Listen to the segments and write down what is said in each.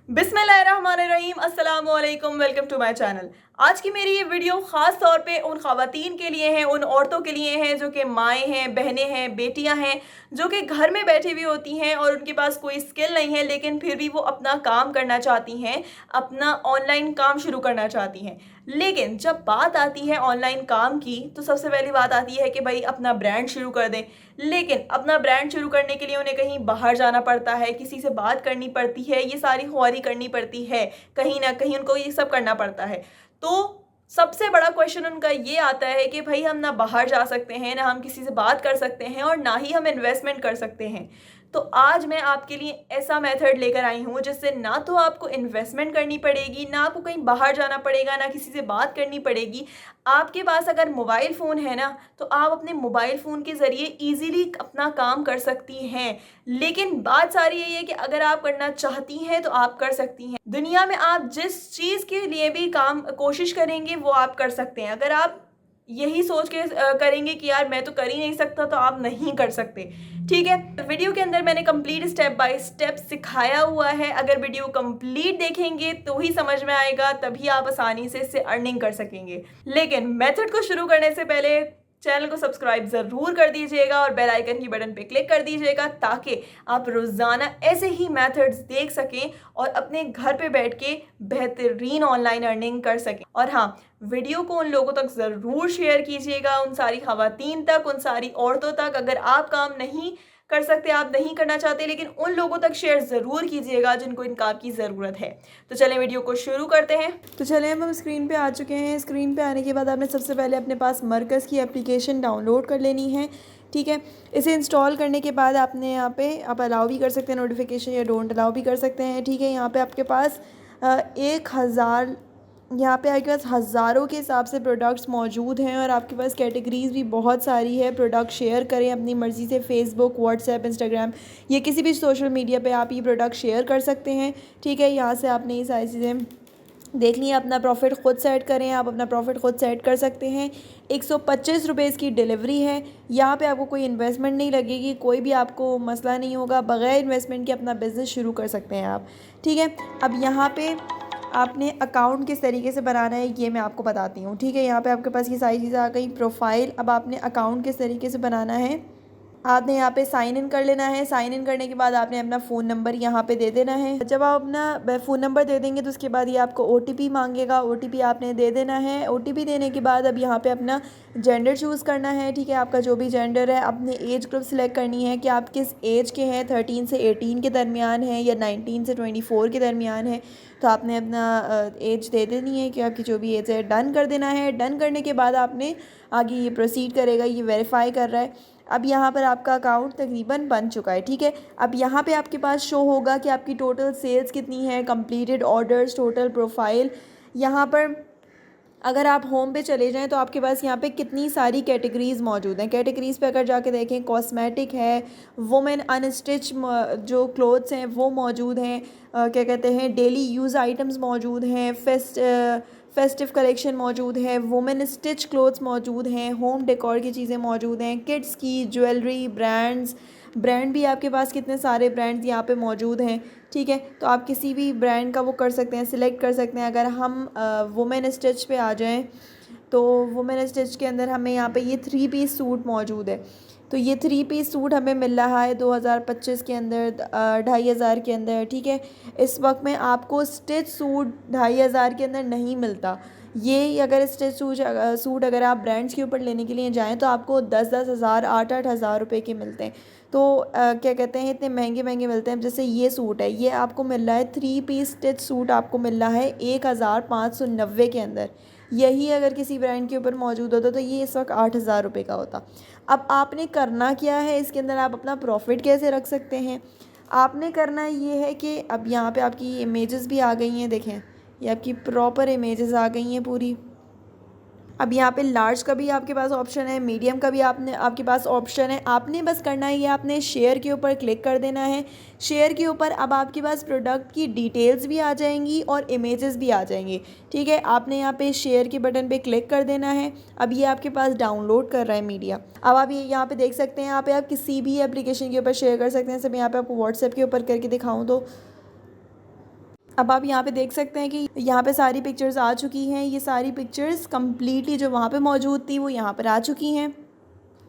बिस्मिल्लाहिर्रहमानिर्रहीम अस्सलाम वालेकुम, वेलकम टू माय चैनल। आज की मेरी ये वीडियो ख़ास तौर पे उन ख़वातीन के लिए है, उन औरतों के लिए है जो कि माएँ हैं, बहनें हैं, बेटियां हैं, जो कि घर में बैठी हुई होती हैं और उनके पास कोई स्किल नहीं है, लेकिन फिर भी वो अपना काम करना चाहती हैं, अपना ऑनलाइन काम शुरू करना चाहती हैं। लेकिन जब बात आती है ऑनलाइन काम की, तो सबसे पहली बात आती है कि भाई अपना ब्रांड शुरू कर दें। लेकिन अपना ब्रांड शुरू करने के लिए उन्हें कहीं बाहर जाना पड़ता है, किसी से बात करनी पड़ती है, ये सारी ख्वारी करनी पड़ती है, कहीं ना कहीं उनको ये सब करना पड़ता है। तो सबसे बड़ा क्वेश्चन उनका ये आता है कि भाई हम ना बाहर जा सकते हैं, ना हम किसी से बात कर सकते हैं और ना ही हम इन्वेस्टमेंट कर सकते हैं। तो आज मैं आपके लिए ऐसा मेथड लेकर आई हूँ जिससे ना तो आपको इन्वेस्टमेंट करनी पड़ेगी, ना आपको कहीं बाहर जाना पड़ेगा, ना किसी से बात करनी पड़ेगी। आपके पास अगर मोबाइल फ़ोन है ना, तो आप अपने मोबाइल फ़ोन के ज़रिए ईज़िली अपना काम कर सकती हैं। लेकिन बात सारी यही है कि अगर आप करना चाहती हैं तो आप कर सकती हैं। दुनिया में आप जिस चीज़ के लिए भी काम कोशिश करेंगे वो आप कर सकते हैं। अगर आप यही सोच के करेंगे कि यार मैं तो कर ही नहीं सकता, तो आप नहीं कर सकते। ठीक है, वीडियो के अंदर मैंने कंप्लीट स्टेप बाय स्टेप सिखाया हुआ है। अगर वीडियो कंप्लीट देखेंगे तो ही समझ में आएगा, तभी आप आसानी से इससे अर्निंग कर सकेंगे। लेकिन मेथड को शुरू करने से पहले चैनल को सब्सक्राइब ज़रूर कर दीजिएगा और बेल आइकन की बटन पे क्लिक कर दीजिएगा, ताकि आप रोज़ाना ऐसे ही मेथड्स देख सकें और अपने घर पे बैठ के बेहतरीन ऑनलाइन अर्निंग कर सकें। और हाँ, वीडियो को उन लोगों तक ज़रूर शेयर कीजिएगा, उन सारी ख़वातीन तक, उन सारी औरतों तक। अगर आप काम नहीं कर सकते, आप नहीं करना चाहते, लेकिन उन लोगों तक शेयर ज़रूर कीजिएगा जिनको इन काम की ज़रूरत है। तो चलें वीडियो को शुरू करते हैं। तो चलें, हम स्क्रीन पे आ चुके हैं। स्क्रीन पे आने के बाद आपने सबसे पहले अपने पास मरकज़ की एप्लीकेशन डाउनलोड कर लेनी है। ठीक है, इसे इंस्टॉल करने के बाद आपने यहाँ पे आप अलाउ भी कर सकते हैं नोटिफिकेशन, या डोंट अलाउ भी कर सकते हैं। ठीक है, यहाँ पे आपके पास 1000 यहाँ पे आपके पास हज़ारों के हिसाब से प्रोडक्ट्स मौजूद हैं और आपके पास कैटेगरीज़ भी बहुत सारी है। प्रोडक्ट शेयर करें अपनी मर्ज़ी से, फेसबुक, व्हाट्सएप, इंस्टाग्राम, ये किसी भी सोशल मीडिया पे आप ये प्रोडक्ट शेयर कर सकते हैं। ठीक है, यहाँ से आपने ये सारी चीज़ें देख ली। अपना प्रॉफिट ख़ुद सेट करें, आप अपना प्रॉफिट ख़ुद सेट कर सकते हैं। 125 रुपये इसकी डिलीवरी है। यहाँ पे आपको कोई इन्वेस्टमेंट नहीं लगेगी, कोई भी आपको मसला नहीं होगा। बग़ैर इन्वेस्टमेंट के अपना बिज़नेस शुरू कर सकते हैं आप। ठीक है, अब यहाँ पे आपने अकाउंट किस तरीके से बनाना है ये मैं आपको बताती हूँ। ठीक है, यहाँ पे आपके पास ये सारी चीज़ें आ गई। प्रोफाइल, अब आपने अकाउंट किस तरीके से बनाना है, आपने यहाँ पे साइन इन कर लेना है। साइन इन करने के बाद आपने अपना फ़ोन नंबर यहाँ पे दे देना है। जब आप अपना फ़ोन नंबर दे देंगे तो उसके बाद ये आपको ओटीपी मांगेगा, ओटीपी आपने दे देना है। ओटीपी देने के बाद अब यहाँ पे अपना जेंडर चूज़ करना है। ठीक है, आपका जो भी जेंडर है, अपनी एज ग्रुप सेलेक्ट करनी है कि आप किस एज के हैं, 13 से 18 के दरमियान है या 19 से 24 के दरमियान है। तो आपने अपना एज दे देनी है कि आपकी जो भी एज है, डन कर देना है। डन करने के बाद आपने आगे ये प्रोसीड करेगा, ये वेरीफाई कर रहा है। अब यहाँ पर आपका अकाउंट तकरीबन बन चुका है। ठीक है, अब यहाँ पे आपके पास शो होगा कि आपकी टोटल सेल्स कितनी है, कंप्लीटेड ऑर्डर्स, टोटल प्रोफाइल। यहाँ पर अगर आप होम पे चले जाएं तो आपके पास यहाँ पे कितनी सारी कैटेगरीज़ मौजूद हैं। कैटेगरीज़ पे अगर जाके देखें, कॉस्मेटिक है, वुमेन अनस्टिच जो क्लोथ्स हैं वो मौजूद हैं, क्या कहते हैं, डेली यूज़ आइटम्स मौजूद हैं, फेस्टिव कलेक्शन मौजूद है, वुमेन स्टिच क्लोथ्स मौजूद हैं, होम डेकोर की चीज़ें मौजूद हैं, किड्स की ज्वेलरी, ब्रांड भी आपके पास कितने सारे ब्रांड्स यहाँ पे मौजूद हैं। ठीक है, तो आप किसी भी ब्रांड का वो कर सकते हैं, सिलेक्ट कर सकते हैं। अगर हम वुमेन स्टिच पे आ जाएं तो वुमेन स्टिच के अंदर हमें यहाँ पे ये 3 पीस सूट मौजूद है। तो ये 3 पीस सूट हमें मिल रहा है 2025 के अंदर, 2500 के अंदर। ठीक है, इस वक्त में आपको स्टिच सूट 2500 के अंदर नहीं मिलता। ये अगर स्टिच सूट अगर आप ब्रांड्स के ऊपर लेने के लिए जाएँ तो आपको 10-10 हज़ार, 8-8 हज़ार रुपये के मिलते हैं। तो क्या कहते हैं, इतने महंगे महंगे मिलते हैं। जैसे ये सूट है, ये आपको मिल रहा है 3 पीस स्टिच सूट आपको मिल रहा है 1590 के अंदर। यही अगर किसी ब्रांड के ऊपर मौजूद होता तो ये इस वक्त 8000 रुपये का होता। अब आपने करना क्या है, इसके अंदर आप अपना प्रॉफिट कैसे रख सकते हैं। आपने करना ये है कि अब यहाँ पे आपकी इमेजेस भी आ गई हैं, देखें ये आपकी प्रॉपर इमेजेस आ गई हैं पूरी। अब यहाँ पे लार्ज का भी आपके पास ऑप्शन है, मीडियम का भी आपके पास ऑप्शन है। आपने बस करना है ये, आपने शेयर के ऊपर क्लिक कर देना है। शेयर के ऊपर अब आपके पास प्रोडक्ट की डिटेल्स भी आ जाएंगी और इमेजेस भी आ जाएंगी। ठीक है, आपने यहाँ पे शेयर के बटन पे क्लिक कर देना है। अब ये आपके पास डाउनलोड कर रहा है मीडिया। अब आप ये यहाँ पे देख सकते हैं, यहाँ पे आप किसी भी एप्लीकेशन के ऊपर शेयर कर सकते हैं। सब यहाँ पे आपको व्हाट्सएप के ऊपर करके दिखाऊँ तो अब आप यहाँ पे देख सकते हैं कि यहाँ पे सारी पिक्चर्स आ चुकी हैं। ये सारी पिक्चर्स कम्प्लीटली जो वहाँ पे मौजूद थी वो यहाँ पर आ चुकी हैं।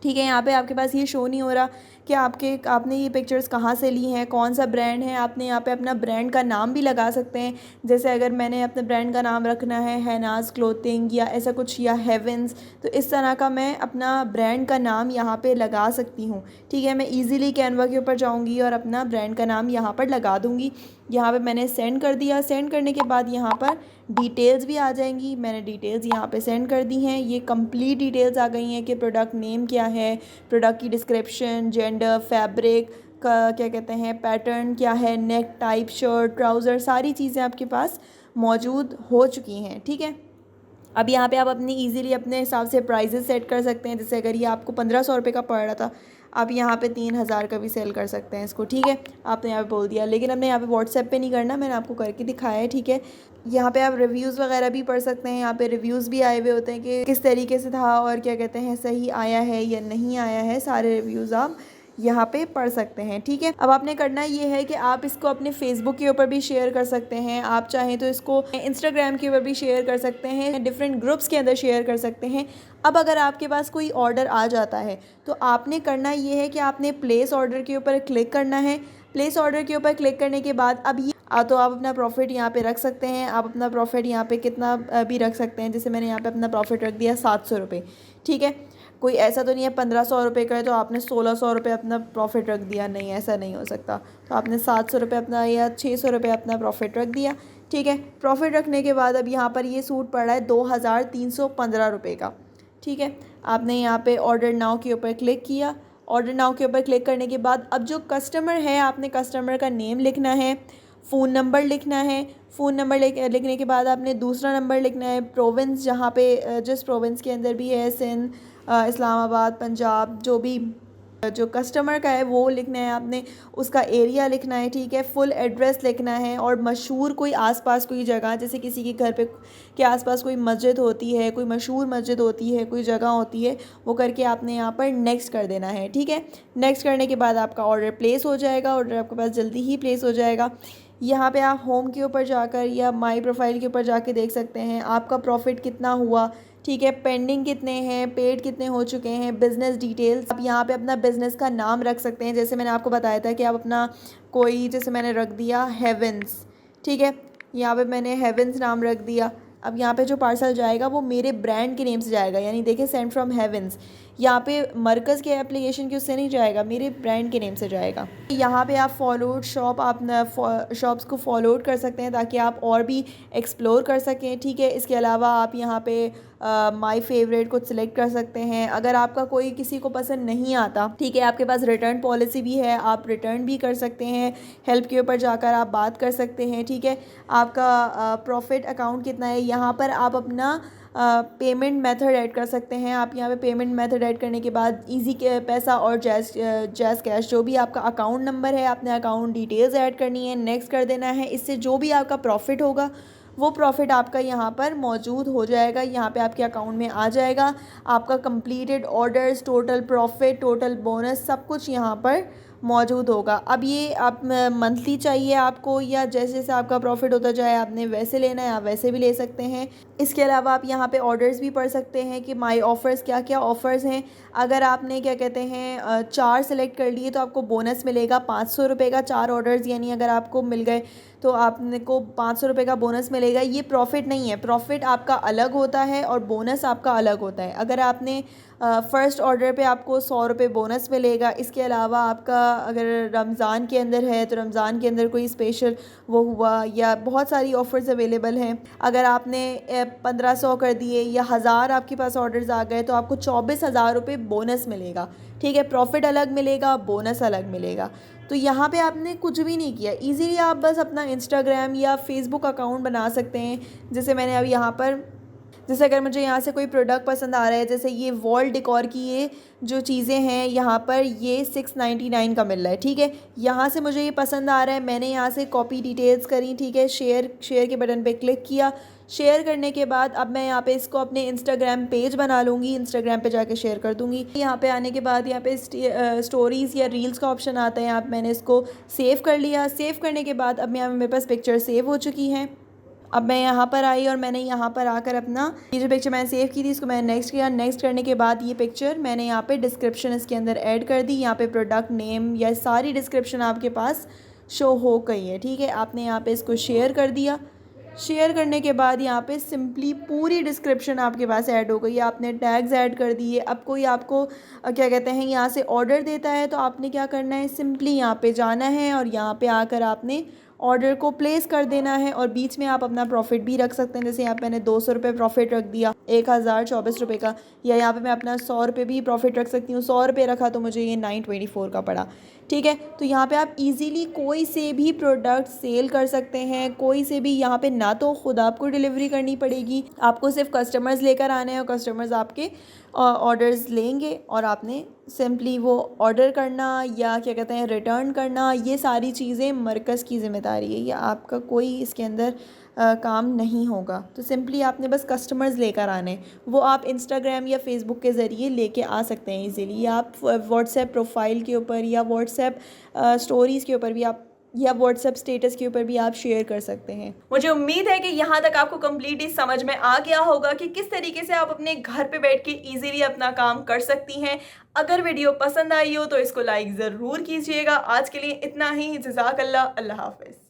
ठीक है, यहाँ पे आपके पास ये शो नहीं हो रहा कि आपने ये पिक्चर्स कहाँ से ली हैं, कौन सा ब्रांड है। आपने यहाँ पे अपना ब्रांड का नाम भी लगा सकते हैं। जैसे अगर मैंने अपने ब्रांड का नाम रखना है हैनाज़ क्लोथिंग या ऐसा कुछ, या हेवेंस, तो इस तरह का मैं अपना ब्रांड का नाम यहाँ पे लगा सकती हूँ। ठीक है, मैं इजीली कैनवा के ऊपर जाऊँगी और अपना ब्रांड का नाम यहाँ पर लगा दूँगी। यहाँ पे मैंने सेंड कर दिया। सेंड करने के बाद यहाँ पर डिटेल्स भी आ जाएंगी। मैंने डिटेल्स यहाँ पे सेंड कर दी हैं। ये कंप्लीट डिटेल्स आ गई हैं कि प्रोडक्ट नेम क्या है, प्रोडक्ट की डिस्क्रिप्शन, जेंडर, फैब्रिक का क्या कहते हैं, पैटर्न क्या है, नेक टाइप, शर्ट, ट्राउज़र, सारी चीज़ें आपके पास मौजूद हो चुकी हैं। ठीक है, अब यहाँ पे आप अपनी इजीली अपने हिसाब से प्राइजेस सेट कर सकते हैं। जैसे अगर ये आपको 1500 रुपये का पड़ रहा था, आप यहाँ पे 3000 का भी सेल कर सकते हैं इसको। ठीक है, आपने यहाँ पे बोल दिया, लेकिन हमने यहाँ पे व्हाट्सएप पे नहीं करना, मैंने आपको करके दिखाया है। ठीक है, यहाँ पे आप रिव्यूज़ वगैरह भी पढ़ सकते हैं। यहाँ पे रिव्यूज़ भी आए हुए होते हैं कि किस तरीके से था और क्या कहते हैं, सही आया है या नहीं आया है। सारे रिव्यूज़ आप यहाँ पे पढ़ सकते हैं। ठीक है, अब आपने करना ये है कि आप इसको अपने फेसबुक के ऊपर भी शेयर कर सकते हैं। आप चाहें तो इसको इंस्टाग्राम के ऊपर भी शेयर कर सकते हैं, डिफरेंट ग्रुप्स के अंदर शेयर कर सकते हैं। अब अगर आपके पास कोई ऑर्डर आ जाता है तो आपने करना ये है कि आपने प्लेस ऑर्डर के ऊपर क्लिक करना है। प्लेस ऑर्डर के ऊपर क्लिक करने के बाद अब ये तो आप अपना प्रॉफिट यहाँ पे रख सकते हैं। आप अपना प्रॉफिट यहाँ पे कितना भी रख सकते हैं। जैसे मैंने यहाँ पे अपना प्रॉफिट रख दिया 700 रुपये। ठीक है, कोई ऐसा तो नहीं है 1500 रुपये का है तो आपने 1600 रुपये अपना प्रॉफिट रख दिया, नहीं, ऐसा नहीं हो सकता। तो आपने 700 रुपये अपना या 600 रुपये अपना प्रॉफिट रख दिया। ठीक है, प्रॉफिट रखने के बाद अब यहाँ पर ये सूट पड़ रहा है 2315 रुपये का। ठीक है, आपने यहाँ पे ऑर्डर नाउ के ऊपर क्लिक किया। ऑर्डर नाउ के ऊपर क्लिक करने के बाद अब जो कस्टमर है, आपने कस्टमर का नेम लिखना है, फ़ोन नंबर लिखना है। फ़ोन नंबर लिखने के बाद आपने दूसरा नंबर लिखना है, प्रोविंस जहाँ पे जिस प्रोविंस के अंदर भी है, सिंध, इस्लामाबाद, पंजाब, जो भी जो कस्टमर का है वो लिखना है आपने, उसका एरिया लिखना है। ठीक है, फुल एड्रेस लिखना है और मशहूर कोई आसपास कोई जगह, जैसे किसी के घर पे के आसपास कोई मस्जिद होती है, कोई मशहूर मस्जिद होती है, कोई जगह होती है, वो करके आपने यहाँ पर नेक्स्ट कर देना है। ठीक है, नेक्स्ट करने के बाद आपका ऑर्डर प्लेस हो जाएगा। ऑर्डर आपके पास जल्दी ही प्लेस हो जाएगा। यहाँ पे आप होम के ऊपर जाकर या माई प्रोफाइल के ऊपर जाके देख सकते हैं आपका प्रॉफिट कितना हुआ। ठीक है, पेंडिंग कितने हैं, पेड कितने हो चुके हैं, बिज़नेस डिटेल्स। आप यहाँ पे अपना बिज़नेस का नाम रख सकते हैं। जैसे मैंने आपको बताया था कि आप अपना कोई, जैसे मैंने रख दिया हेवेंस। ठीक है, यहाँ पे मैंने हेवेंस नाम रख दिया। अब यहाँ पे जो पार्सल जाएगा वो मेरे ब्रांड के नेम से जाएगा, यानी देखिए सेंड फ्रॉम हेवेंस। यहाँ पे मरकज़ के एप्लीकेशन की उससे नहीं जाएगा, मेरे ब्रांड के नेम से जाएगा। यहाँ पे आप फॉलोड शॉप, आप शॉप्स को फॉलोड कर सकते हैं ताकि आप और भी एक्सप्लोर कर सकें। ठीक है, इसके अलावा आप यहाँ पे माय फेवरेट को सिलेक्ट कर सकते हैं। अगर आपका कोई किसी को पसंद नहीं आता, ठीक है, आपके पास रिटर्न पॉलिसी भी है, आप रिटर्न भी कर सकते हैं। हेल्प के ऊपर जाकर आप बात कर सकते हैं। ठीक है, आपका प्रॉफिट अकाउंट कितना है, यहाँ पर आप अपना पेमेंट मेथड ऐड कर सकते हैं। आप यहाँ पे पेमेंट मेथड ऐड करने के बाद इजी के पैसा और जैज़ कैश, जो भी आपका अकाउंट नंबर है, आपने अकाउंट डिटेल्स ऐड करनी है, नेक्स्ट कर देना है। इससे जो भी आपका प्रॉफिट होगा वो प्रॉफिट आपका यहाँ पर मौजूद हो जाएगा, यहाँ पे आपके अकाउंट में आ जाएगा। आपका completed orders, total profit, total bonus, सब कुछ यहाँ पर मौजूद होगा। अब ये आप मंथली चाहिए आपको या जैसे जैसे आपका प्रॉफिट होता जाए आपने वैसे लेना है, आप वैसे भी ले सकते हैं। इसके अलावा आप यहाँ पे ऑर्डर्स भी पढ़ सकते हैं कि माई ऑफ़र्स, क्या क्या ऑफ़र्स हैं। अगर आपने क्या कहते हैं 4 सेलेक्ट कर लिए तो आपको बोनस मिलेगा 500 रुपये का। 4 ऑर्डर्स यानी अगर आपको मिल गए तो आपने को 500 रुपये का बोनस मिलेगा। ये प्रॉफिट नहीं है, प्रॉफिट आपका अलग होता है और बोनस आपका अलग होता है। अगर आपने फ़र्स्ट ऑर्डर पे आपको 100 रुपये बोनस मिलेगा। इसके अलावा आपका अगर रमज़ान के अंदर है तो रमज़ान के अंदर कोई स्पेशल वो हुआ, या बहुत सारी ऑफ़र्स अवेलेबल हैं। अगर आपने 1500 कर दिए या 1000 आपके पास ऑर्डर्स आ गए तो आपको 24,000 रुपये बोनस मिलेगा। ठीक है, प्रॉफिट अलग मिलेगा, बोनस अलग मिलेगा। तो यहाँ पे आपने कुछ भी नहीं किया, इजीली आप बस अपना इंस्टाग्राम या फेसबुक अकाउंट बना सकते हैं। जैसे मैंने अब यहाँ पर जैसे अगर मुझे यहाँ से कोई प्रोडक्ट पसंद आ रहा है, जैसे ये वॉल डेकोर की ये जो चीज़ें हैं यहाँ पर ये 699 का मिल रहा है, ठीक है। यहाँ से मुझे ये पसंद आ रहा है, मैंने यहाँ से कॉपी डिटेल्स करी, ठीक है, शेयर के बटन पे क्लिक किया। शेयर करने के बाद अब मैं यहाँ पे इसको अपने इंस्टाग्राम पेज बना लूँगी, इंस्टाग्राम पे जाके शेयर कर दूँगी। यहाँ पे आने के बाद यहाँ पे स्टोरीज़ या रील्स का ऑप्शन आता है, यहाँ पे मैंने इसको सेव कर लिया। सेव करने के बाद अब यहाँ मेरे पास पिक्चर सेव हो चुकी हैं। अब मैं यहाँ पर आई और मैंने यहाँ पर आकर अपना ये जो पिक्चर मैंने सेव की थी इसको मैंने नेक्स्ट किया। नेक्स्ट करने के बाद ये पिक्चर मैंने यहाँ पे डिस्क्रिप्शन इसके अंदर ऐड कर दी। यहाँ पे प्रोडक्ट नेम या सारी डिस्क्रिप्शन आपके पास शो हो गई है, ठीक है। आपने यहाँ पे इसको शेयर कर दिया। शेयर करने के बाद यहाँ पे सिंपली पूरी डिस्क्रिप्शन आपके पास ऐड हो गई है। आपने टैग्स ऐड कर दिए। अब कोई आपको क्या कहते हैं यहाँ से ऑर्डर देता है तो आपने क्या करना है, सिंपली यहाँ पे जाना है और यहाँ पे आकर आपने ऑर्डर को प्लेस कर देना है। और बीच में आप अपना प्रॉफिट भी रख सकते हैं, जैसे यहाँ पे मैंने 200 रुपये प्रॉफिट रख दिया 1024 रुपये का, या यहाँ पे मैं अपना 100 रुपये भी प्रॉफिट रख सकती हूँ। 100 रुपये रखा तो मुझे ये 924 का पड़ा, ठीक है। तो यहाँ पे आप इजीली कोई से भी प्रोडक्ट सेल कर सकते हैं, कोई से भी। यहाँ पे ना तो खुद आपको डिलीवरी करनी पड़ेगी, आपको सिर्फ कस्टमर्स लेकर आने हैं और कस्टमर्स आपके ऑर्डर्स लेंगे और आपने सिंपली वो ऑर्डर करना या क्या कहते हैं रिटर्न करना, ये सारी चीज़ें मरकज़ की ज़िम्मेदारी है, या आपका कोई इसके अंदर काम नहीं होगा। तो सिंपली आपने बस कस्टमर्स लेकर आने, वो आप इंस्टाग्राम या फेसबुक के ज़रिए लेके आ सकते हैं इजीली। आप व्हाट्सएप प्रोफाइल के ऊपर या व्हाट्सएप स्टोरीज़ के ऊपर भी आप, या व्हाट्सएप स्टेटस के ऊपर भी आप शेयर कर सकते हैं। मुझे उम्मीद है कि यहाँ तक आपको कम्प्लीटली समझ में आ गया होगा कि किस तरीके से आप अपने घर पे बैठ के इजीली अपना काम कर सकती हैं। अगर वीडियो पसंद आई हो तो इसको लाइक ज़रूर कीजिएगा। आज के लिए इतना ही। जज़ाकल्लाह। अल्लाह हाफ़िज़।